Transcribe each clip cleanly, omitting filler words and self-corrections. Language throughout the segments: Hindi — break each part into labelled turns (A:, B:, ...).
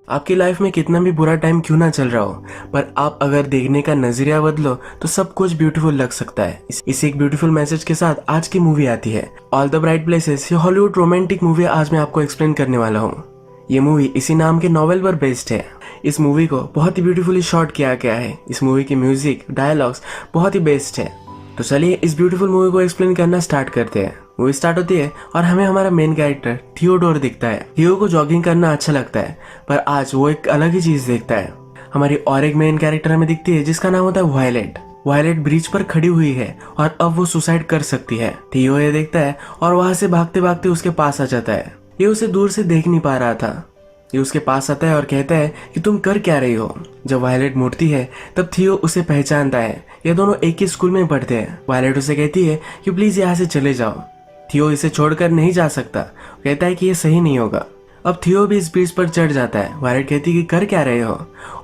A: आपकी लाइफ में कितना भी बुरा टाइम क्यों ना चल रहा हो, पर आप अगर देखने का नजरिया बदलो तो सब कुछ ब्यूटीफुल लग सकता है। इस एक ब्यूटीफुल मैसेज के साथ आज की मूवी आती है ऑल द ब्राइट प्लेसेस। ये हॉलीवुड रोमांटिक मूवी आज मैं आपको एक्सप्लेन करने वाला हूँ। ये मूवी इसी नाम के नॉवेल पर बेस्ड है। इस मूवी को बहुत ही ब्यूटीफुली शॉट किया गया है। इस मूवी की म्यूजिक डायलॉग्स बहुत ही बेस्ट है। तो चलिए इस ब्यूटीफुल मूवी को एक्सप्लेन करना स्टार्ट करते हैं। मूवी स्टार्ट होती है और हमें हमारा मेन कैरेक्टर थियोडोर दिखता है। थियो को जॉगिंग करना अच्छा लगता है, पर आज वो एक अलग ही चीज देखता है। हमारी और एक मेन कैरेक्टर हमें दिखती है जिसका नाम होता है वायलेट। वायलेट ब्रिज पर खड़ी हुई है और अब वो सुसाइड कर सकती है। थियो ये देखता है और वहां से भागते भागते उसके पास आ जाता है। ये उसे दूर से देख नहीं पा रहा था। ये उसके पास आता है और कहता है कि तुम कर क्या रही हो। जब वायलेट मुड़ती है तब थियो उसे पहचानता है। ये दोनों एक ही स्कूल में पढ़ते हैं। वायलेट उसे कहती है कि प्लीज यहाँ से चले जाओ। थियो इसे छोड़कर नहीं जा सकता। कहता है कि ये सही नहीं होगा। अब थियो भी इस ब्रिज पर चढ़ जाता है। वायलेट कहती है कि कर क्या रहे हो,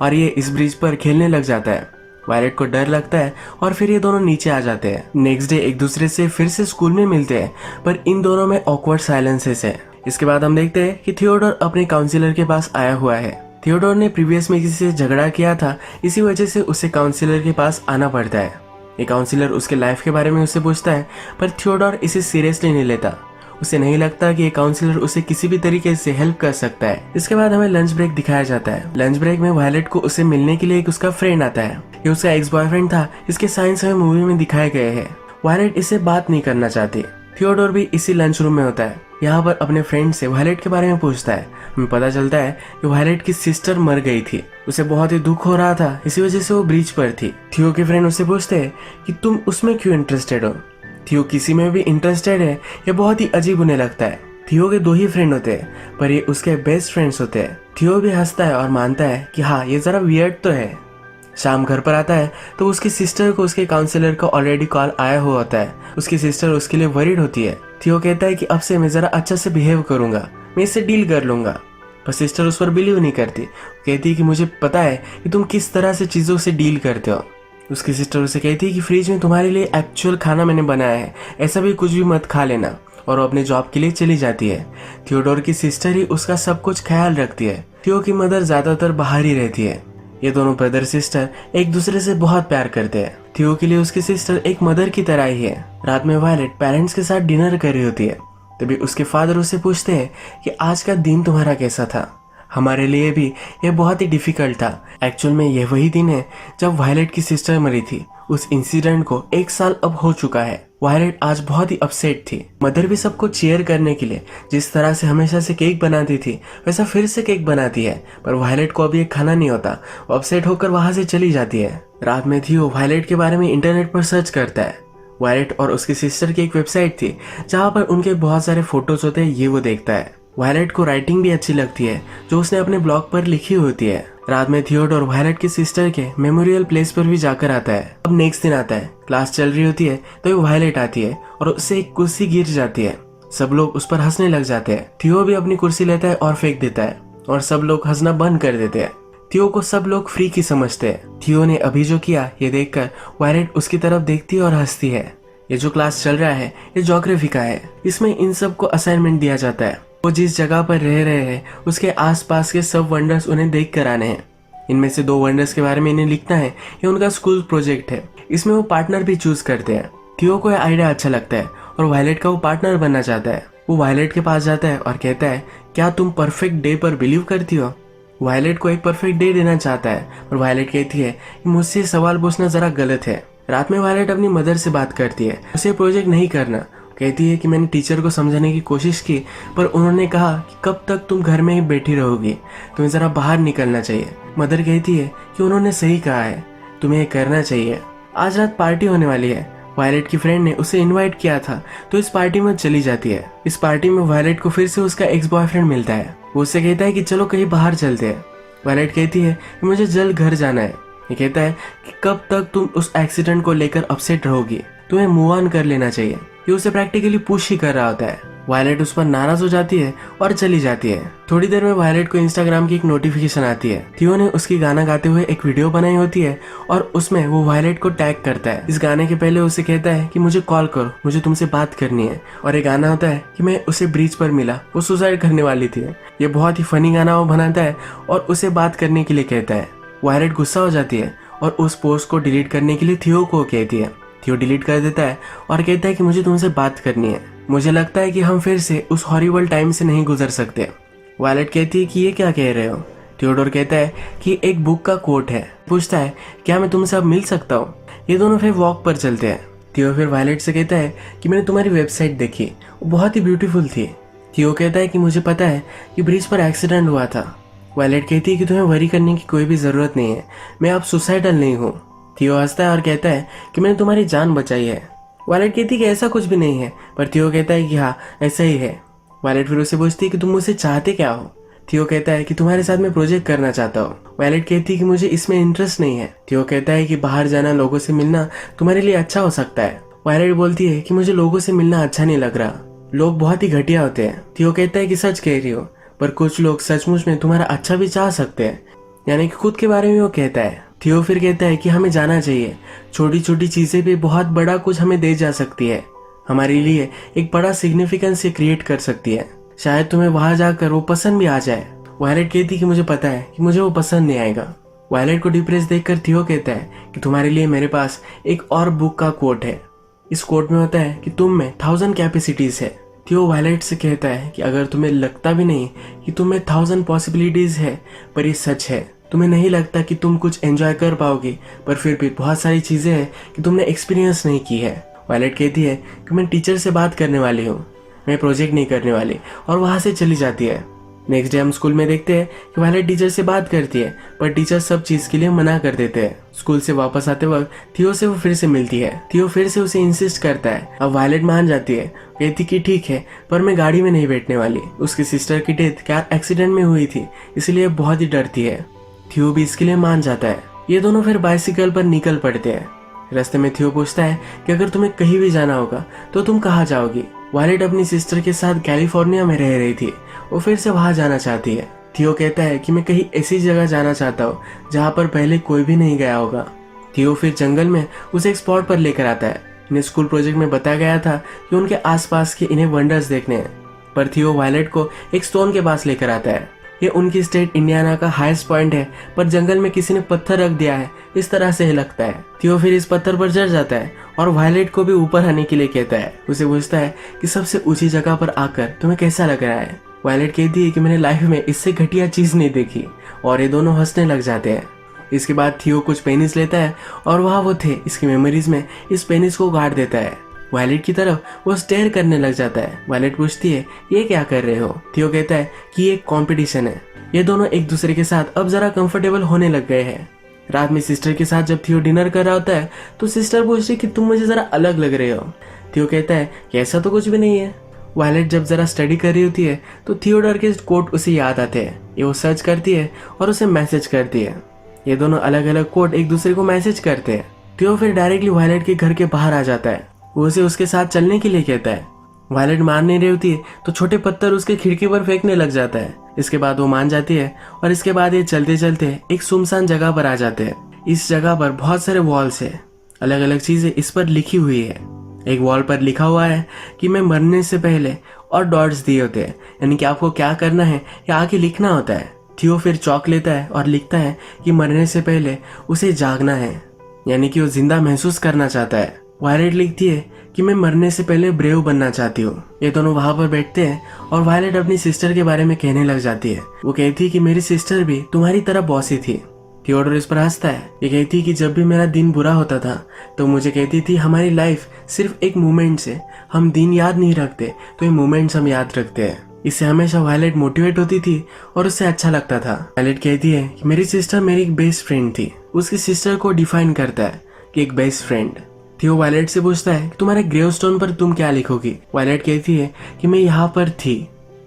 A: और ये इस ब्रिज पर खेलने लग जाता है। वायलेट को डर लगता है और फिर ये दोनों नीचे आ जाते हैं। नेक्स्ट डे एक दूसरे से फिर से स्कूल में मिलते हैं, पर इन दोनों में ऑकवर्ड साइलेंसेस है। इसके बाद हम देखते हैं कि थियोडोर अपने काउंसिलर के पास आया हुआ है। थियोडोर ने प्रीवियस में किसी से झगड़ा किया था, इसी वजह से उसे काउंसिलर के पास आना पड़ता है। ये काउंसिलर उसके लाइफ के बारे में उससे पूछता है, पर थियोडोर इसे सीरियसली नहीं लेता। उसे नहीं लगता कि ये काउंसिलर उसे किसी भी तरीके से हेल्प कर सकता है। इसके बाद हमें लंच ब्रेक दिखाया जाता है। लंच ब्रेक में वायलेट को उसे मिलने के लिए एक उसका फ्रेंड आता है। ये उसका एक्स बॉयफ्रेंड था। इसके साइंस हमें मूवी में दिखाए गए हैं। वायलेट इसे बात नहीं करना चाहती। थियोडोर भी इसी लंच रूम में होता है। यहाँ पर अपने फ्रेंड से वायलेट के बारे में पूछता है। हमें पता चलता है कि वायलेट की सिस्टर मर गई थी। उसे बहुत ही दुख हो रहा था, इसी वजह से वो ब्रिज पर थी। थियो के फ्रेंड उससे पूछते हैं कि तुम उसमें क्यों इंटरेस्टेड हो। थियो किसी में भी इंटरेस्टेड है, ये बहुत ही अजीब उन्हें लगता है। थियो के दो ही फ्रेंड होते हैं, पर ये उसके बेस्ट फ्रेंड्स होते हैं। थियो भी हंसता है और मानता है कि हाँ ये जरा वियर्ड तो है। शाम घर पर आता है तो उसकी सिस्टर को उसके काउंसलर का ऑलरेडी कॉल आया हुआ होता है। उसकी सिस्टर उसके लिए वरीड होती है। थियो कहता है कि अब से मैं जरा अच्छा से बिहेव करूंगा, मैं इससे डील कर लूंगा। पर सिस्टर उस पर बिलीव नहीं करती। कहती है कि मुझे पता है कि तुम किस तरह से चीजों से डील करते हो। उसकी सिस्टर उसे कहती है कि फ्रिज में तुम्हारे लिए एक्चुअल खाना मैंने बनाया है, ऐसा भी कुछ भी मत खा लेना। और वो अपने जॉब के लिए चली जाती है। थियोडोर की सिस्टर ही उसका सब कुछ ख्याल रखती है। थियो की मदर ज्यादातर बाहर ही रहती है। ये दोनों ब्रदर सिस्टर एक दूसरे से बहुत प्यार करते हैं। थियो के लिए उसकी सिस्टर एक मदर की तरह ही है। रात में वायलेट पेरेंट्स के साथ डिनर कर रही होती है, तभी उसके फादर उससे पूछते हैं कि आज का दिन तुम्हारा कैसा था। हमारे लिए भी ये बहुत ही डिफिकल्ट था। एक्चुअल में ये वही दिन है जब वायलेट की सिस्टर मरी थी। उस इंसिडेंट को 1 साल अब हो चुका है। वायलेट आज बहुत ही अपसेट थी। मदर भी सबको चीयर करने के लिए जिस तरह से हमेशा से केक बनाती थी वैसा फिर से केक बनाती है, पर वायलेट को अभी ये खाना नहीं होता। वो अपसेट होकर वहां से चली जाती है। रात में थियो वायलेट के बारे में इंटरनेट पर सर्च करता है। वायलेट और उसकी सिस्टर की एक वेबसाइट थी जहाँ पर उनके बहुत सारे फोटोज होते हैं, ये वो देखता है। वायलेट को राइटिंग भी अच्छी लगती है जो उसने अपने ब्लॉग पर लिखी होती है। रात में थियोडोर वायलेट की सिस्टर के मेमोरियल प्लेस पर भी जाकर आता है। अब नेक्स्ट दिन आता है, क्लास चल रही होती है तो वायलेट आती है और उससे एक कुर्सी गिर जाती है। सब लोग उस पर हंसने लग जाते हैं। थियो भी अपनी कुर्सी लेता है और फेंक देता है और सब लोग हंसना बंद कर देते हैं। थियो को सब लोग फ्री की समझते हैं। थियो ने अभी जो किया ये देखकर वायलेट उसकी तरफ देखती है और हंसती है। ये जो क्लास चल रहा है ये ज्योग्राफी का है। इसमें इन सब को असाइनमेंट दिया जाता है। वो जिस जगह पर रह रहे हैं उसके आसपास के सब वंडर्स उन्हें देख कर आने हैं। इनमें से 2 वंडर्स के बारे में इन्हें लिखना है। ये उनका स्कूल प्रोजेक्ट है। इसमें वो पार्टनर भी चूज करते हैं। थियो को यह आइडिया अच्छा लगता है और वायलेट का वो पार्टनर बनना चाहता है। वो वायलेट के पास जाता है और कहता है क्या तुम परफेक्ट डे पर बिलीव करती हो। वायलेट को एक परफेक्ट डे देना चाहता है, पर वायलेट कहती है कि मुझसे सवाल पूछना जरा गलत है। रात में वायलेट अपनी मदर से बात करती है। उसे प्रोजेक्ट नहीं करना। कहती है कि मैंने टीचर को समझाने की कोशिश की, पर उन्होंने कहा कि कब तक तुम घर में ही बैठी रहोगी, तुम्हें जरा बाहर निकलना चाहिए। मदर कहती है कि उन्होंने सही कहा है, तुम्हें ये करना चाहिए। आज रात पार्टी होने वाली है। वायलेट की फ्रेंड ने उसे इनवाइट किया था तो इस पार्टी में चली जाती है। इस पार्टी में वायलेट को फिर से उसका एक्स बॉयफ्रेंड मिलता है। वो उससे कहता है कि चलो कहीं बाहर चलते हैं। वायलेट कहती है कि मुझे जल्द घर जाना है। ये कहता है कि कब तक तुम उस एक्सीडेंट को लेकर अपसेट रहोगी, तुम्हें मूव ऑन कर लेना चाहिए। ये उसे प्रैक्टिकली पुश ही कर रहा होता है। वायलेट उस पर नाराज हो जाती है और चली जाती है। थोड़ी देर में वायलेट को इंस्टाग्राम की एक नोटिफिकेशन आती है। थियो ने उसकी गाना गाते हुए एक वीडियो बनाई होती है और उसमें वो वायलेट को टैग करता है। इस गाने के पहले उसे कहता है कि मुझे कॉल करो, मुझे तुमसे बात करनी है। और ये गाना होता है कि मैं उसे ब्रिज पर मिला, वो सुसाइड करने वाली थी। ये बहुत ही फनी गाना वो बनाता है और उसे बात करने के लिए कहता है। वायलेट गुस्सा हो जाती है और उस पोस्ट को डिलीट करने के लिए थियो को कहती है। थियो डिलीट कर देता है और कहता है कि मुझे तुमसे बात करनी है, मुझे लगता है कि हम फिर से उस हॉरिबल टाइम से नहीं गुजर सकते। वायलेट कहती है कि ये क्या कह रहे हो। थियोडोर कहता है कि एक बुक का कोट है। पूछता है क्या मैं तुमसे अब मिल सकता हूँ। ये दोनों फिर वॉक पर चलते हैं। थियो फिर वायलेट से कहता है कि मैंने तुम्हारी वेबसाइट देखी, वो बहुत ही ब्यूटीफुल थी। थियो कहता है कि मुझे पता है कि ब्रिज पर एक्सीडेंट हुआ था। वायलेट कहती है कि तुम्हें वरी करने की कोई भी ज़रूरत नहीं है, मैं अब सुसाइडल नहीं हूँ। थियो हंसता है और कहता है कि मैंने तुम्हारी जान बचाई है। वायलेट कहती है कि ऐसा कुछ भी नहीं है, पर थियो कहता है कि हाँ ऐसा ही है। वायलेट फिर उससे पूछती है कि तुम मुझसे चाहते क्या हो। थियो कहता है कि तुम्हारे साथ मैं प्रोजेक्ट करना चाहता हूँ। वायलेट कहती है कि मुझे इसमें इंटरेस्ट नहीं है। थियो कहता है कि बाहर जाना, लोगों से मिलना तुम्हारे लिए अच्छा हो सकता है। वायलेट बोलती है कि मुझे लोगों से मिलना अच्छा नहीं लग रहा, लोग बहुत ही घटिया होते हैं। थियो कहता है कि सच कह रही हो, पर कुछ लोग सचमुच में तुम्हारा अच्छा भी चाह सकते हैं। यानी कि खुद के बारे में वो कहता है। थियो फिर कहता है कि हमें जाना चाहिए, छोटी छोटी चीजें भी बहुत बड़ा कुछ हमें दे जा सकती है, हमारे लिए एक बड़ा सिग्निफिकेंस क्रिएट कर सकती है। शायद तुम्हें वहां जाकर वो पसंद भी आ जाए। वायलेट कहती कि मुझे पता है कि मुझे वो पसंद नहीं आएगा। वायलेट को डिप्रेस देखकर थियो कहता है कि तुम्हारे लिए मेरे पास एक और बुक का कोट है। इस कोट में होता है कि तुम में 1000 कैपेसिटीज है। थियो वायलेट से कहता है कि अगर तुम्हें लगता भी नहीं कि तुम में 1000 पॉसिबिलिटीज है, पर ये सच है। तुम्हें नहीं लगता कि तुम कुछ एंजॉय कर पाओगे, पर फिर भी बहुत सारी चीजें हैं कि तुमने एक्सपीरियंस नहीं की है। वायलेट कहती है कि मैं टीचर से बात करने वाली हूँ, मैं प्रोजेक्ट नहीं करने वाली, और वहां से चली जाती है। नेक्स्ट डे हम स्कूल में देखते हैं कि वायलेट टीचर से बात करती है, पर टीचर सब चीज के लिए मना कर देते हैं। स्कूल से वापस आते वक्त थियो से वो फिर से मिलती है। थियो फिर से उसे इंसिस्ट करता है। अब वायलेट मान जाती है, कहती कि ठीक है, पर मैं गाड़ी में नहीं बैठने वाली। उसकी सिस्टर की डेथ कार एक्सीडेंट में हुई थी, इसलिए बहुत ही डरती है। थियो भी इसके लिए मान जाता है। ये दोनों फिर बाइसिकल पर निकल पड़ते हैं। रास्ते में थियो पूछता है कि अगर तुम्हें कहीं भी जाना होगा तो तुम कहाँ जाओगी। वायलेट अपनी सिस्टर के साथ कैलिफोर्निया में रह रही थी, वो फिर से वहां जाना चाहती है। थियो कहता है कि मैं कहीं ऐसी जगह जाना चाहता हूँ जहाँ पर पहले कोई भी नहीं गया होगा। थियो फिर जंगल में उसे एक स्पॉट पर लेकर आता है। इन्हें स्कूल प्रोजेक्ट में बताया गया था कि उनके आसपास के इन्हें वंडर्स देखने हैं, पर थियो वायलेट को एक स्टोन के पास लेकर आता है। ये उनकी स्टेट इंडियाना का हाईएस्ट पॉइंट है, पर जंगल में किसी ने पत्थर रख दिया है, इस तरह से लगता है। थियो फिर इस पत्थर पर चढ़ जाता है और वायलेट को भी ऊपर आने के लिए कहता है। उसे पूछता है कि सबसे ऊंची जगह पर आकर तुम्हें कैसा लग रहा है। वायलेट कहती है कि मैंने लाइफ में इससे घटिया चीज नहीं देखी, और ये दोनों हंसने लग जाते हैं। इसके बाद थियो कुछ पेनिस लेता है और वहाँ वो थे इसकी मेमोरीज में इस पेनिस को गाड़ देता है। वायलेट की तरफ वो स्टेयर करने लग जाता है। वायलेट पूछती है ये क्या कर रहे हो। थियो कहता है कि ये एक कॉम्पिटिशन है। ये दोनों एक दूसरे के साथ अब जरा कंफर्टेबल होने लग गए हैं। रात में सिस्टर के साथ जब थियो डिनर कर रहा होता है तो सिस्टर पूछती है कि तुम मुझे जरा अलग लग रहे हो। थियो कहता है कि ऐसा तो कुछ भी नहीं है। वायलेट जब जरा स्टडी कर रही होती है तो थियोडोर के कोट उसे याद आते हैं। ये वो सर्च करती है और उसे मैसेज करती है। ये दोनों अलग अलग कोट एक दूसरे को मैसेज करते हैं। थियो फिर डायरेक्टली वायलेट के घर के बाहर आ जाता है। वो उसे उसके साथ चलने के लिए कहता है। वायलेट मान नहीं रही होती है तो छोटे पत्थर उसके खिड़की पर फेंकने लग जाता है। इसके बाद वो मान जाती है और इसके बाद ये चलते चलते एक सुनसान जगह पर आ जाते हैं। इस जगह पर बहुत सारे वॉल्स है, अलग अलग चीजें इस पर लिखी हुई है। एक वॉल पर लिखा हुआ है कि मैं मरने से पहले, और डॉट्स दिए होते हैं, यानी कि आपको क्या करना है या आगे लिखना होता है। थियो फिर चौक लेता है और लिखता है कि मरने से पहले उसे जागना है, यानी कि वो जिंदा महसूस करना चाहता है। वायलेट लिखती है कि मैं मरने से पहले ब्रेव बनना चाहती हूँ। ये दोनों वहां पर बैठते हैं और वायलेट अपनी सिस्टर के बारे में कहने लग जाती है। वो कहती है कि मेरी सिस्टर भी तुम्हारी तरह बॉसी थी। थियोडोर इस पर हंसता है। ये कहती है कि जब भी मेरा दिन बुरा होता था तो मुझे कहती थी हमारी लाइफ सिर्फ एक मोमेंट्स है, हम दिन याद नहीं रखते तो ये मोमेंट्स हम याद रखते हैं। इससे हमेशा वायलेट मोटिवेट होती थी और उससे अच्छा लगता था। वायलेट कहती है कि मेरी सिस्टर मेरी एक बेस्ट फ्रेंड थी। उसकी सिस्टर को डिफाइन करता है कि एक बेस्ट फ्रेंड। थियो वायलेट से पूछता है कि तुम्हारे ग्रेवस्टोन पर तुम क्या लिखोगी। वायलेट कहती है कि मैं यहाँ पर थी,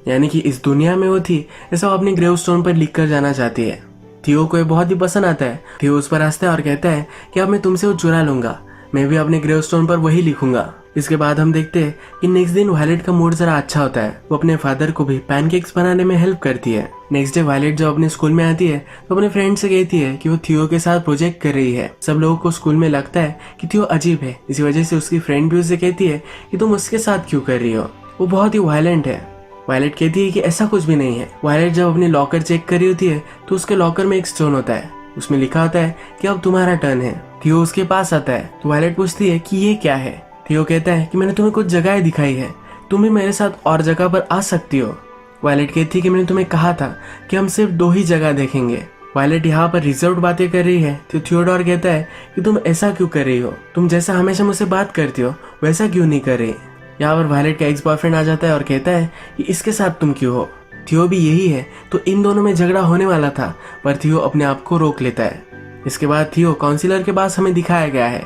A: यानी कि इस दुनिया में वो थी, ऐसा वो अपने ग्रेवस्टोन पर लिख कर जाना चाहती है। थियो को ये बहुत ही पसंद आता है। थियो उस पर हंसता है और कहता है कि अब मैं तुमसे वो चुरा लूंगा, मैं भी अपने ग्रेवस्टोन पर वही लिखूंगा। इसके बाद हम देखते हैं कि नेक्स्ट दिन वायलेट का मूड जरा अच्छा होता है। वो अपने फादर को भी पैनकेक्स बनाने में हेल्प करती है। नेक्स्ट डे वायलेट जब अपने स्कूल में आती है तो अपने फ्रेंड से कहती है कि वो थियो के साथ प्रोजेक्ट कर रही है। सब लोगों को स्कूल में लगता है कि थियो अजीब है, इसी वजह से उसकी फ्रेंड भी उसे कहती है कि तुम उसके साथ क्यों कर रही हो, वो बहुत ही वायलेंट है। वायलेट कहती है कि ऐसा कुछ भी नहीं है। वायलेट जब अपनी लॉकर चेक कर रही होती है तो उसके लॉकर में एक स्टोन होता है, उसमें लिखा होता है कि अब तुम्हारा टर्न है। थियो उसके पास आता है तो वायलेट पूछती है कि ये क्या है। थियो कहता है कि मैंने तुम्हें कुछ जगहें दिखाई है, तुम भी मेरे साथ और जगह पर आ सकती हो। वायलेट कहती है कि मैंने तुम्हें कहा था कि हम सिर्फ 2 ही जगह देखेंगे। वायलेट यहाँ पर रिजर्व बातें कर रही है तो थियोडोर कहता है कि तुम ऐसा क्यों कर रही हो, तुम जैसा हमेशा मुझसे बात करती हो वैसा क्यों नहीं कर रही। यहाँ पर वायलेट का एक्स बॉयफ्रेंड आ जाता है और कहता है कि इसके साथ तुम क्यों हो। थियो भी यही है तो इन दोनों में झगड़ा होने वाला था, पर थियो अपने आप को रोक लेता है। इसके बाद थियो काउंसिलर के पास हमें दिखाया गया है।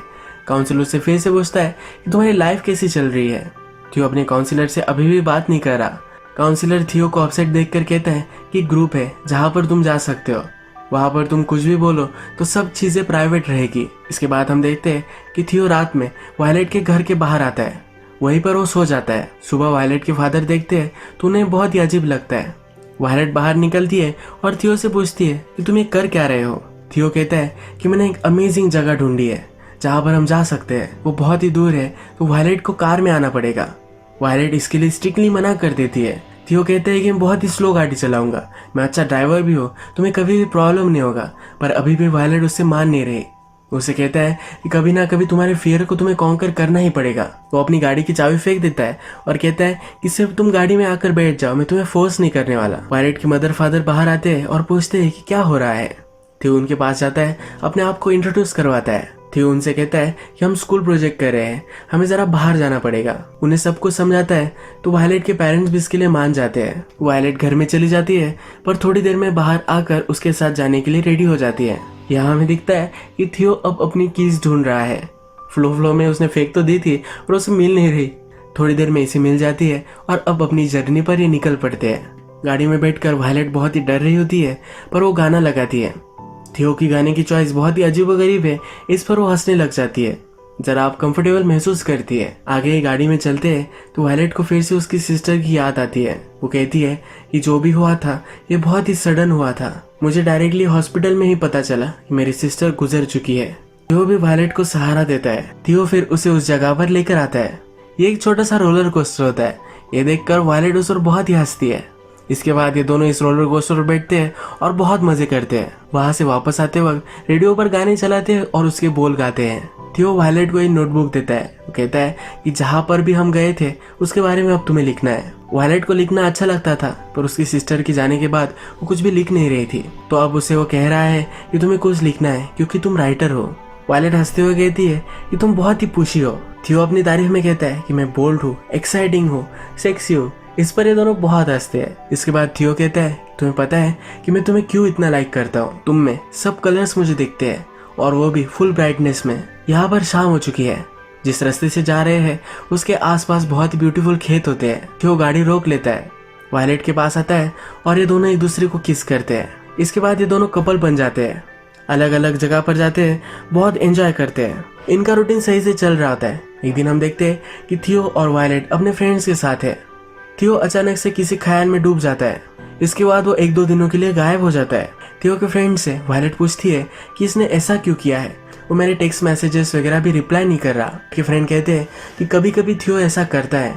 A: काउंसिलर से फिर से पूछता है कि तुम्हारी लाइफ कैसी चल रही है। थियो अपने काउंसिलर से अभी भी बात नहीं कर रहा। काउंसिलर थियो को अपसेट देखकर कहता है कि ग्रुप है जहाँ पर तुम जा सकते हो, वहां पर तुम कुछ भी बोलो तो सब चीजें प्राइवेट रहेगी। इसके बाद हम देखते हैं कि थियो रात में वायलेट के घर के बाहर आता है, वहीं पर वो सो जाता है। सुबह वायलेट के फादर देखते हैं तो उन्हें बहुत ही अजीब लगता है। वायलेट बाहर निकलती है और थियो से पूछती है कि तुम ये कर क्या रहे हो। थियो कहता है कि मैंने एक अमेजिंग जगह ढूंढी है जहाँ पर हम जा सकते हैं, वो बहुत ही दूर है तो वायलेट को कार में आना पड़ेगा। वायलेट इसके लिए स्ट्रिक्टली मना कर देती है। थियो कहते हैं कि मैं बहुत ही स्लो गाड़ी चलाऊंगा, मैं अच्छा ड्राइवर भी हूँ, तुम्हें कभी भी प्रॉब्लम नहीं होगा। पर अभी भी वायलेट उससे मान नहीं रही। उसे कहता है कि कभी ना कभी तुम्हारे फियर को तुम्हें कॉन्कर करना ही पड़ेगा। वो अपनी गाड़ी की चाबी फेंक देता है और कहता है कि सिर्फ तुम गाड़ी में आकर बैठ जाओ, मैं तुम्हें फोर्स नहीं करने वाला। वायलेट के मदर फादर बाहर आते हैं और पूछते हैं कि क्या हो रहा है। थियो उनके पास जाता है, अपने आप को इंट्रोड्यूस करवाता है। थियो उनसे कहता है कि हम स्कूल प्रोजेक्ट कर रहे हैं, हमें जरा बाहर जाना पड़ेगा। उन्हें सब कुछ समझाता है तो वायलेट के पेरेंट्स भी इसके लिए मान जाते हैं। वायलेट घर में चली जाती है पर थोड़ी देर में बाहर आकर उसके साथ जाने के लिए रेडी हो जाती है। यहाँ हमें दिखता है कि थियो अब अपनी कीज ढूंढ रहा है। फ्लो में उसने फेंक तो दी थी पर उसे मिल नहीं रही। थोड़ी देर में इसे मिल जाती है और अब अपनी जर्नी पर ये निकल पड़ते हैं। गाड़ी में बैठकर वायलेट बहुत ही डर रही होती है पर वो गाना लगाती है। थियो की गाने की चॉइस बहुत ही अजीबोगरीब है, इस पर वो हंसने लग जाती है। जरा आप कंफर्टेबल महसूस करती है। आगे गाड़ी में चलते हैं तो वायलेट को फिर से उसकी सिस्टर की याद आती है। वो कहती है कि जो भी हुआ था ये बहुत ही सडन हुआ था, मुझे डायरेक्टली हॉस्पिटल में ही पता चला कि मेरी सिस्टर गुजर चुकी है। थियो भी वायलेट को सहारा देता है। थियो फिर उसे उस जगह पर लेकर आता है। ये एक छोटा सा रोलर कोस्टर होता है। ये देखकर वायलेट उस पर बहुत ही हंसती है। इसके बाद ये दोनों इस रोलर कोस्टर पर बैठते हैं और बहुत मजे करते हैं। वहां से वापस आते वक्त रेडियो पर गाने चलाते हैं और उसके बोल गाते हैं। थियो वायलेट को एक नोटबुक देता है। वो कहता है कि जहाँ पर भी हम गए थे उसके बारे में अब तुम्हें लिखना है। वायलेट को लिखना अच्छा लगता था पर उसकी सिस्टर के जाने के बाद वो कुछ भी लिख नहीं रही थी, तो अब उसे वो कह रहा है कि तुम्हें कुछ लिखना है क्योंकि तुम राइटर हो। वायलेट हंसते हुए कहती है कि तुम बहुत ही पुशी हो। थियो अपनी तारीफ में कहता है कि मैं बोल्ड हूँ, एक्साइटिंग हूँ, सेक्सी हूँ। इस पर ये दोनों बहुत हंसते हैं। इसके बाद थियो कहता है तुम्हें पता है कि मैं तुम्हें क्यों इतना लाइक करता हूँ, तुम में सब कलर्स मुझे दिखते हैं और वो भी फुल ब्राइटनेस में। यहाँ पर शाम हो चुकी है। जिस रास्ते से जा रहे हैं उसके आसपास बहुत ही ब्यूटीफुल खेत होते हैं। थियो गाड़ी रोक लेता है, वायलेट के पास आता है और ये दोनों एक दूसरे को किस करते हैं। इसके बाद ये दोनों कपल बन जाते हैं, अलग अलग जगह पर जाते हैं, बहुत एंजॉय करते हैं। इनका रूटीन सही से चल रहा होता है। एक दिन हम देखते हैं कि थियो और वायलेट अपने फ्रेंड्स के साथ है। थियो अचानक से किसी ख्याल में डूब जाता है। इसके बाद वो 1-2 दिनों के लिए गायब हो जाता है। थियो के फ्रेंड से वायलेट पूछती है कि इसने ऐसा क्यों किया है, वो मेरे टेक्स्ट मैसेजेस वगैरह भी रिप्लाई नहीं कर रहा। के फ्रेंड कहते हैं कि कभी कभी थियो ऐसा करता है,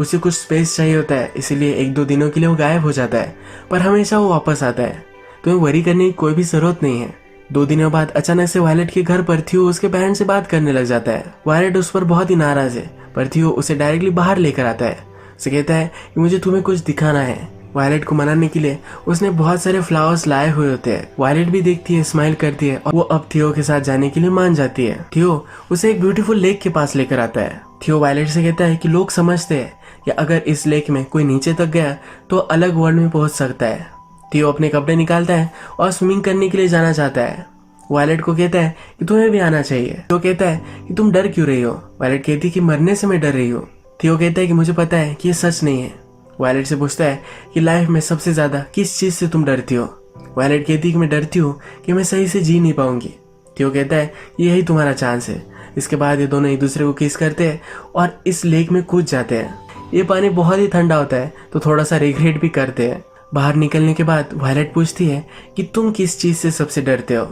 A: उसे कुछ स्पेस चाहिए होता है, इसीलिए 1-2 दिनों के लिए वो गायब हो जाता है, पर हमेशा वो वापस आता है। तुम्हें वरी करने की कोई भी जरूरत नहीं है। 2 दिनों बाद अचानक से वायलेट के घर पर थियो उसके पेरेंट्स से बात करने लग जाता है। वायलेट उस पर बहुत ही नाराज है पर थियो उसे डायरेक्टली बाहर लेकर आता है। उसे कहता है कि मुझे तुम्हें कुछ दिखाना है। वायलेट को मनाने के लिए उसने बहुत सारे फ्लावर्स लाए हुए होते हैं। वायलेट भी देखती है, स्माइल करती है और वो अब थियो के साथ जाने के लिए मान जाती है। थियो उसे एक ब्यूटीफुल लेक के पास लेकर आता है। थियो वायलेट से कहता है कि लोग समझते हैं कि अगर इस लेक में कोई नीचे तक गया तो अलग वर्ल्ड में पहुंच सकता है। थियो अपने कपड़े निकालता है और स्विमिंग करने के लिए जाना चाहता है। वायलेट को कहता है कि तुम्हें भी आना चाहिए। थियो कहता है कि तुम डर क्यों रही हो। वायलेट कहती है कि मरने से मैं डर रही हूँ। थियो कहता है कि मुझे पता है कि ये सच नहीं है। वायलेट से पूछता है कि लाइफ में सबसे ज्यादा किस चीज से तुम डरती हो। वायलेट कहती है कि मैं डरती हूँ कि मैं सही से जी नहीं पाऊंगी। थियो कहता है कि यही तुम्हारा चांस है। इसके बाद ये दोनों एक दूसरे को किस करते हैं और इस लेक में कूद जाते हैं। ये पानी बहुत ही ठंडा होता है तो थोड़ा सा रिग्रेट भी करते हैं। बाहर निकलने के बाद वायलेट पूछती है कि तुम किस चीज से सबसे डरते हो।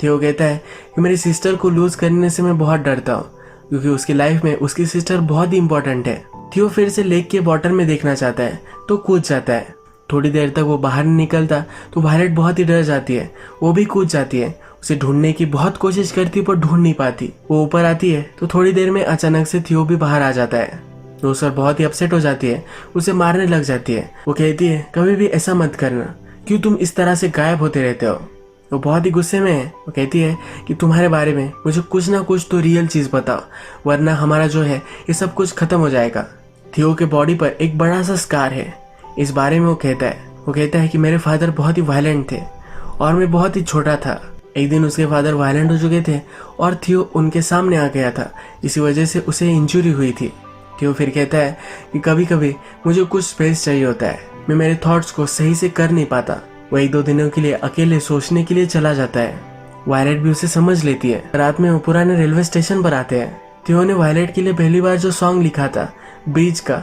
A: थियो कहता है कि मेरी सिस्टर को लूज करने से मैं बहुत डरता हूँ। क्योंकि उसकी लाइफ में उसकी सिस्टर बहुत ही इंपॉर्टेंट है। थियो फिर से लेक के वाटर में देखना चाहता है तो कूद जाता है। थोड़ी देर तक वो बाहर नहीं निकलता तो वायलेट बहुत ही डर जाती है, वो भी कूद जाती है। उसे ढूंढने की बहुत कोशिश करती है पर ढूंढ नहीं पाती। वो ऊपर आती है तो थोड़ी देर में अचानक से थियो भी बाहर आ जाता है। तो सर बहुत ही अपसेट हो जाती है, उसे मारने लग जाती है। वो कहती है कभी भी ऐसा मत करना, क्यों तुम इस तरह से गायब होते रहते हो। वो बहुत ही गुस्से में है। वो कहती है कि तुम्हारे बारे में मुझे कुछ ना कुछ तो रियल चीज बताओ, वरना हमारा जो है ये सब कुछ खत्म हो जाएगा। थियो के बॉडी पर एक बड़ा सा स्कार है। इस बारे में वो कहता है कि मेरे फादर बहुत ही वायलेंट थे और मैं बहुत ही छोटा था। एक दिन उसके फादर वायलेंट हो चुके थे और थियो उनके सामने आ गया था, इसी वजह से उसे इंजरी हुई थी। थियो फिर कहता है कि कभी कभी मुझे कुछ स्पेस चाहिए होता है, मैं मेरे थॉट्स को सही से कर नहीं पाता। वो 1-2 दिनों के लिए अकेले सोचने के लिए चला जाता है। वायलेट भी उसे समझ लेती है। रात में वो पुराने रेलवे स्टेशन पर आते हैं। थियो ने वायलेट के लिए पहली बार जो सॉन्ग लिखा था ब्रिज का,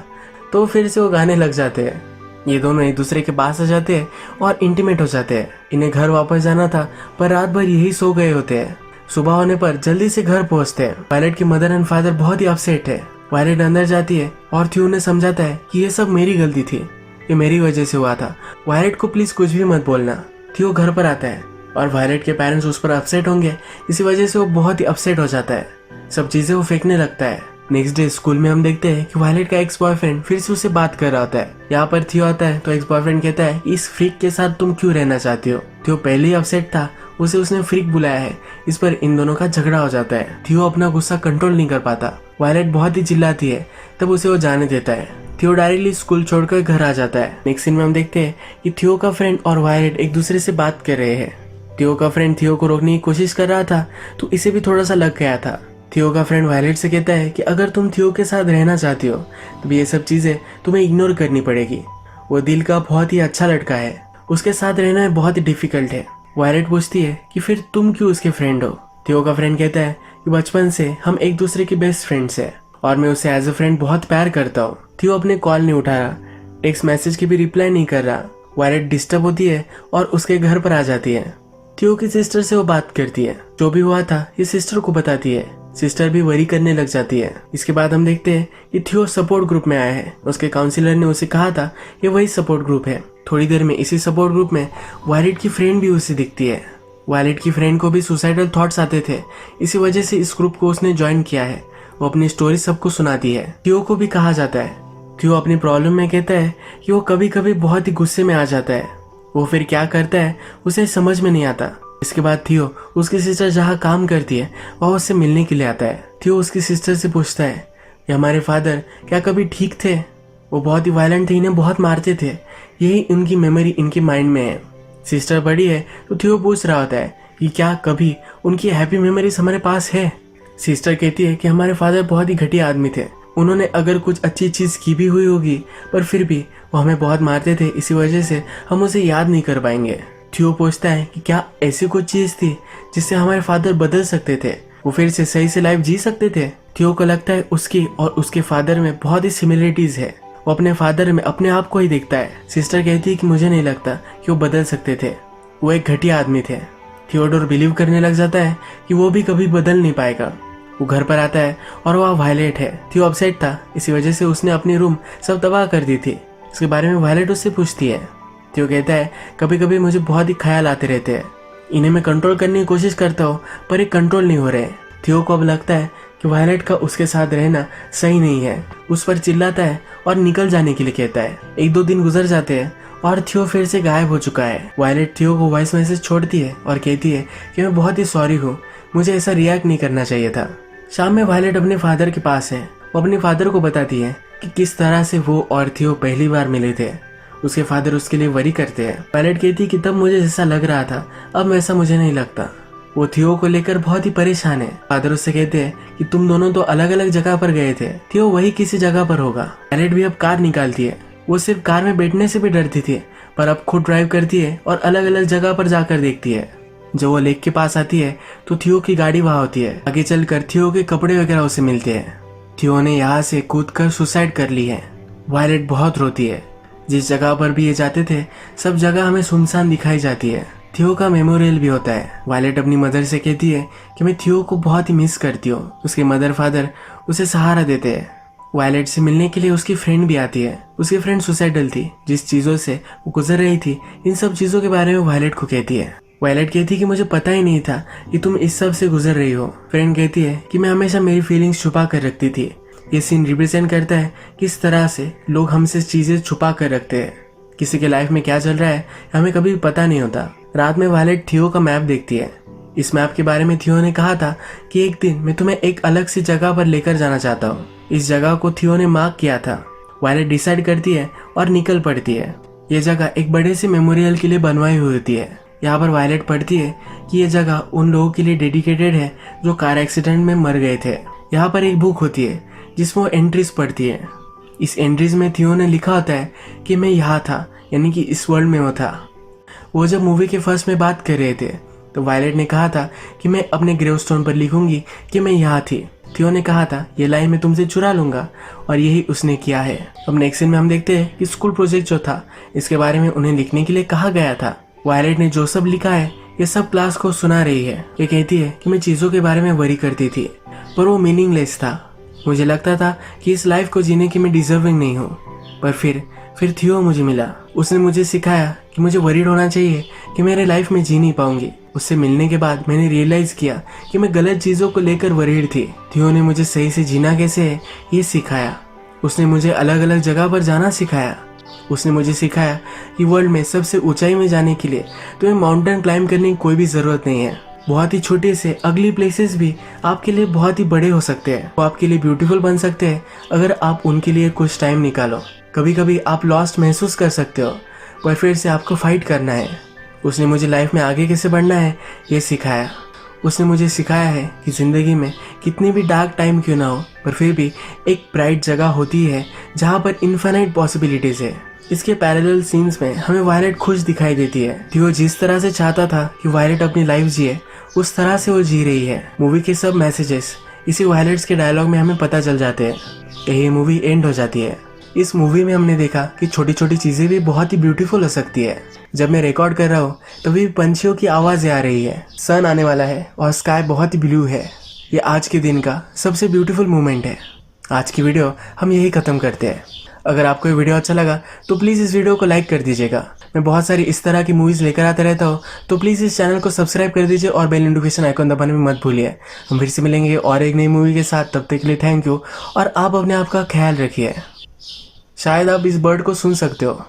A: तो फिर से वो गाने लग जाते हैं। ये दोनों एक दूसरे के पास आ जाते हैं और इंटीमेट हो जाते हैं। इन्हें घर वापस जाना था पर रात भर यही सो गए होते हैं। सुबह होने पर जल्दी से घर पहुंचते हैं। वायलेट की मदर एंड फादर बहुत ही अपसेट है। वायलेट अंदर जाती है और थियो ने समझाता है कि ये सब मेरी गलती थी, ये मेरी वजह से हुआ था, वायलेट को प्लीज कुछ भी मत बोलना। थियो घर पर आता है और वायलेट के पेरेंट्स उस पर अपसेट होंगे, इसी वजह से वो बहुत ही अपसेट हो जाता है। सब चीजें वो फेंकने लगता है। नेक्स्ट डे स्कूल में हम देखते हैं कि वायलेट का एक्स बॉयफ्रेंड फिर से उसे बात कर रहा होता है। यहाँ पर थियो आता है तो एक्स बॉयफ्रेंड कहता है इस फ्रीक के साथ तुम क्यों रहना चाहती हो। थियो पहले ही अपसेट था, उसे उसने फ्रीक बुलाया है। इस पर इन दोनों का झगड़ा हो जाता है। थियो अपना गुस्सा कंट्रोल नहीं कर पाता। वायलेट बहुत ही चिल्लाती है, तब उसे वो जाने देता है। थियो डायरेक्टली स्कूल छोड़कर घर आ जाता है। नेक्स्ट सीन में हम देखते हैं कि थियो का फ्रेंड और वायलेट एक दूसरे से बात कर रहे हैं। थियो का फ्रेंड थियो को रोकने की कोशिश कर रहा था तो इसे भी थोड़ा सा लग गया था। थियो का फ्रेंड वायलेट से कहता है कि अगर तुम थियो के साथ रहना चाहती हो तो ये सब चीजें तुम्हें इग्नोर करनी पड़ेगी। वो दिल का बहुत ही अच्छा लड़का है, उसके साथ रहना बहुत ही डिफिकल्ट है। वायलेट पूछती है कि फिर तुम क्यों उसके फ्रेंड हो। थियो का फ्रेंड कहता है कि बचपन से हम एक दूसरे के बेस्ट फ्रेंड्स हैं और मैं उसे एज अ फ्रेंड बहुत प्यार करता हूँ। थियो अपने कॉल नहीं उठा रहा, टेक्स्ट मैसेज की भी रिप्लाई नहीं कर रहा। वायलेट डिस्टर्ब होती है और उसके घर पर आ जाती है। थियो की सिस्टर से वो बात करती है, जो भी हुआ था ये सिस्टर को बताती है। सिस्टर भी वरी करने लग जाती है। इसके बाद हम देखते हैं कि थियो सपोर्ट ग्रुप में आया है। उसके काउंसिलर ने उसे कहा था कि वही सपोर्ट ग्रुप है। थोड़ी देर में इसी सपोर्ट ग्रुप में वायलेट की फ्रेंड भी उसे दिखती है। वायलेट की फ्रेंड को भी सुसाइडल थॉट्स आते थे, इसी वजह से इस ग्रुप को उसने ज्वाइन किया है। वो अपनी स्टोरी सबको सुनाती है। थियो को भी कहा जाता है। थियो अपनी प्रॉब्लम में कहता है कि वो कभी कभी बहुत ही गुस्से में आ जाता है। वो फिर क्या करता है उसे समझ में नहीं आता। इसके बाद थियो उसकी सिस्टर जहाँ काम करती है वहाँ उससे मिलने के लिए आता है। थियो उसकी सिस्टर से पूछता है कि हमारे फादर क्या कभी ठीक थे, वो बहुत ही वायलेंट थे, इन्हें बहुत मारते थे, यही उनकी मेमोरी इनके माइंड में है। सिस्टर बड़ी है तो थियो पूछ रहा होता है कि क्या कभी उनकी हैप्पी मेमोरीज हमारे पास है। सिस्टर कहती है कि हमारे फादर बहुत ही घटिया आदमी थे, उन्होंने अगर कुछ अच्छी चीज की भी हुई होगी पर फिर भी वो हमें बहुत मारते थे, इसी वजह से हम उसे याद नहीं कर पाएंगे। थियो पूछता है कि क्या ऐसी कुछ चीज थी जिससे हमारे फादर बदल सकते थे, वो फिर से सही से लाइफ जी सकते थे। थियो को लगता है उसकी और उसके फादर में बहुत ही सिमिलरिटीज है, वो अपने फादर में अपने आप को ही देखता है। सिस्टर कहती है कि मुझे नहीं लगता कि वो बदल सकते थे, वो एक घटिया आदमी थे। थियोडोर बिलीव करने लग जाता है कि वो भी कभी बदल नहीं पाएगा। वो घर पर आता है और वह वायलेट है। थियो अपसेट था, इसी वजह से उसने अपनी रूम सब तबाह कर दी थी। इसके बारे में वायलेट उससे पूछती है। थियो कहता है कभी कभी मुझे बहुत ही ख्याल आते रहते हैं, इन्हें मैं कंट्रोल करने की कोशिश करता हूँ पर ये कंट्रोल नहीं हो रहे। थियो को अब लगता है कि वायलेट का उसके साथ रहना सही नहीं है, उस पर चिल्लाता है और निकल जाने के लिए कहता है। 1-2 दिन गुजर जाते हैं और थियो फिर से गायब हो चुका है। वायलेट थियो को वॉइस मैसेज छोड़ती है और कहती है कि मैं बहुत ही सॉरी हूँ, मुझे ऐसा रिएक्ट नहीं करना चाहिए था। शाम में वायलेट अपने फादर के पास है। वो अपने फादर को बताती है कि किस तरह से वो और थियो पहली बार मिले थे। उसके फादर उसके लिए वरी करते हैं। वायलेट कहती है कि तब मुझे जैसा लग रहा था अब वैसा मुझे नहीं लगता। वो थियो को लेकर बहुत ही परेशान है। फादर उससे कहते हैं कि तुम दोनों तो अलग अलग जगह पर गए थे, थियो वही किसी जगह पर होगा। वायलेट भी अब कार निकालती है। वो सिर्फ कार में बैठने से भी डरती थी पर अब खुद ड्राइव करती है और अलग अलग जगह पर जाकर देखती है। जब वो लेक के पास आती है तो थियो की गाड़ी वहां होती है। आगे चलकर थियो के कपड़े वगैरह उसे मिलते हैं। थियो ने यहाँ से कूदकर सुसाइड कर ली है। वायलेट बहुत रोती है। जिस जगह पर भी ये जाते थे सब जगह हमें सुनसान दिखाई जाती है। थियो का मेमोरियल भी होता है। वायलेट अपनी मदर से कहती है कि मैं थियो को बहुत ही मिस करती हूँ। उसके मदर फादर उसे सहारा देते हैं। वायलेट से मिलने के लिए उसकी फ्रेंड भी आती है। उसकी फ्रेंड सुसाइडल थी। जिस चीजों से वो गुजर रही थी, इन सब चीजों के बारे में वायलेट को कहती है। वायलेट कहती है कि मुझे पता ही नहीं था कि तुम इस सब से गुजर रही हो। फ्रेंड कहती है कि मैं हमेशा मेरी फीलिंग्स छुपा कर रखती थी। ये सीन रिप्रेजेंट करता है किस तरह से लोग हमसे चीजें छुपा कर रखते हैं। किसी के लाइफ में क्या चल रहा है हमें कभी पता नहीं होता। रात में वायलेट थियो का मैप देखती है। इस मैप के बारे में थियो ने कहा था कि एक दिन मैं तुम्हें एक अलग सी जगह पर लेकर जाना चाहता हूँ। इस जगह को थियो ने मार्क किया था। वायलेट डिसाइड करती है और निकल पड़ती है। ये जगह एक बड़े से मेमोरियल के लिए बनवाई हुई होती है। यहाँ पर वायलेट पढ़ती है कि ये जगह उन लोगों के लिए डेडिकेटेड है जो कार एक्सीडेंट में मर गए थे। यहाँ पर एक बुक होती है जिसमें वो एंट्रीज पढ़ती है। इस एंट्रीज में थियो ने लिखा होता है कि मैं यहाँ था, यानी कि इस वर्ल्ड में वो था। वो जब मूवी के फर्स्ट में बात कर रहे थे तो वायलेट ने कहा था कि मैं अपने ग्रेवस्टोन पर लिखूंगी कि मैं यहाँ थी। थियो ने कहा था ये लाइन मैं तुमसे चुरा लूंगा, और यही उसने किया है। अब नेक्स्ट सीन में हम देखते हैं कि स्कूल प्रोजेक्ट जो था इसके बारे में उन्हें लिखने के लिए कहा गया था। वायलेट ने जो सब लिखा है ये सब क्लास को सुना रही है। ये कहती है कि मैं चीजों के बारे में वरी करती थी पर वो मीनिंगलेस था। मुझे लगता था कि इस लाइफ को जीने की मैं डिजर्विंग नहीं हूँ, पर फिर थियो मुझे मिला। उसने मुझे सिखाया कि मुझे वरीड होना चाहिए कि मेरे लाइफ में जी नहीं पाऊंगी। उससे मिलने के बाद मैंने रियलाइज किया कि मैं गलत चीजों को लेकर वरीड थी। थियो ने मुझे सही से जीना कैसे है ये सिखाया। उसने मुझे अलग अलग जगह पर जाना सिखाया। उसने मुझे सिखाया कि वर्ल्ड में सबसे ऊंचाई में जाने के लिए तुम्हें माउंटेन क्लाइंब करने की कोई भी जरूरत नहीं है। बहुत ही छोटे से अगली प्लेसेस भी आपके लिए बहुत ही बड़े हो सकते हैं। वो आपके लिए ब्यूटीफुल बन सकते हैं अगर आप उनके लिए कुछ टाइम निकालो। कभी कभी आप लॉस्ट महसूस कर सकते हो, पर फिर से आपको फाइट करना है। उसने मुझे लाइफ में आगे कैसे बढ़ना है ये सिखाया। उसने मुझे सिखाया है कि जिंदगी में कितनी भी डार्क टाइम क्यों ना हो, पर फिर भी एक ब्राइट जगह होती है जहाँ पर इन्फिनिट पॉसिबिलिटीज है। इसके पैरेलल सीन्स में हमें वायलेट खुश दिखाई देती है। थियो जिस तरह से चाहता था कि वायलेट अपनी लाइफ जिए, उस तरह से वो जी रही है। मूवी के सब मैसेजेस इसी वायलेट्स के डायलॉग में हमें पता चल जाते हैं। यही मूवी एंड हो जाती है। इस मूवी में हमने देखा कि छोटी छोटी चीजें भी बहुत ही ब्यूटीफुल हो सकती है। जब मैं रिकॉर्ड कर रहा हूँ तभी पंछियों की आवाजें आ रही है। सन आने वाला है और स्काई बहुत ही ब्लू है। ये आज के दिन का सबसे ब्यूटीफुल मोमेंट है। आज की वीडियो हम यही खत्म करते हैं। अगर आपको ये वीडियो अच्छा लगा तो प्लीज़ इस वीडियो को लाइक कर दीजिएगा। मैं बहुत सारी इस तरह की मूवीज़ लेकर आता रहता हूँ, तो प्लीज़ इस चैनल को सब्सक्राइब कर दीजिए और बेल नोटिफिकेशन आइकन दबाने में मत भूलिए। हम फिर से मिलेंगे और एक नई मूवी के साथ। तब तक के लिए थैंक यू, और आप अपने आप का ख्याल रखिए। शायद आप इस बर्ड को सुन सकते हो।